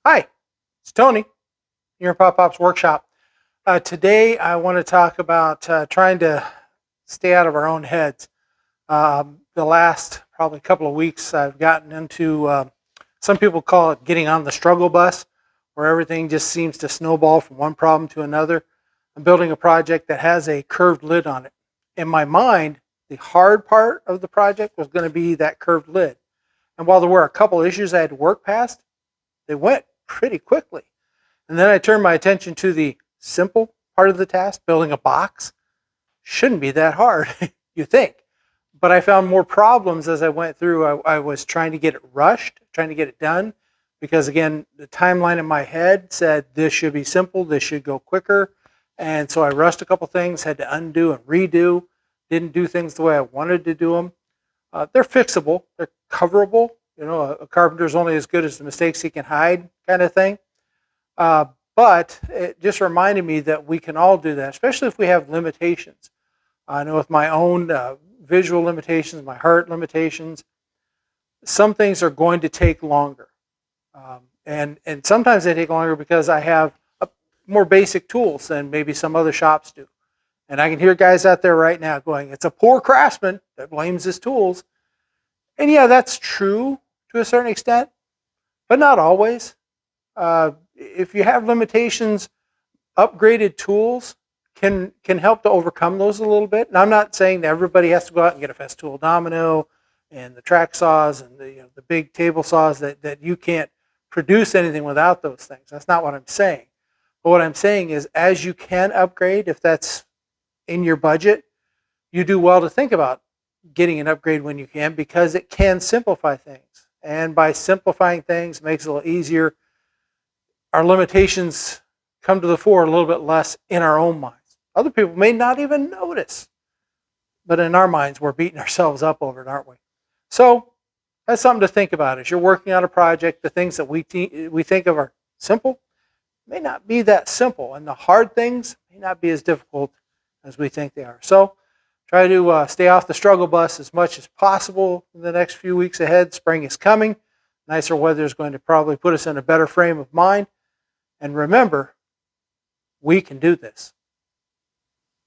Hi, it's Tony, here in Pop Pop's workshop. Today I want to talk about trying to stay out of our own heads. The last probably couple of weeks I've gotten into, some people call it getting on the struggle bus, where everything just seems to snowball from one problem to another. I'm building a project that has a curved lid on it. In my mind, the hard part of the project was going to be that curved lid. And while there were a couple issues I had to work past, they went pretty quickly. And then I turned my attention to the simple part of the task, building a box. Shouldn't be that hard, you think. But I found more problems as I went through. I was trying to get it rushed, trying to get it done, because again, the timeline in my head said this should be simple, this should go quicker. And so I rushed a couple things, had to undo and redo, didn't do things the way I wanted to do them. They're fixable, they're coverable. You know, a carpenter's only as good as the mistakes he can hide, kind of thing. But it just reminded me that we can all do that, especially if we have limitations. I know with my own visual limitations, my heart limitations, some things are going to take longer. And sometimes they take longer because I have more basic tools than maybe some other shops do. And I can hear guys out there right now going, it's a poor craftsman that blames his tools. And yeah, that's true to a certain extent, but not always. If you have limitations, upgraded tools can help to overcome those a little bit. And I'm not saying that everybody has to go out and get a Festool Domino and the track saws and the big table saws that you can't produce anything without those things. That's not what I'm saying. But what I'm saying is, as you can upgrade, if that's in your budget, you do well to think about getting an upgrade when you can, because it can simplify things. And by simplifying things, it makes it a little easier. Our limitations come to the fore a little bit less in our own minds. Other people may not even notice, but in our minds, we're beating ourselves up over it, aren't we? So that's something to think about. As you're working on a project, the things that we think of are simple may not be that simple, and the hard things may not be as difficult as we think they are. So try to stay off the struggle bus as much as possible in the next few weeks ahead. Spring is coming. Nicer weather is going to probably put us in a better frame of mind. And remember, we can do this.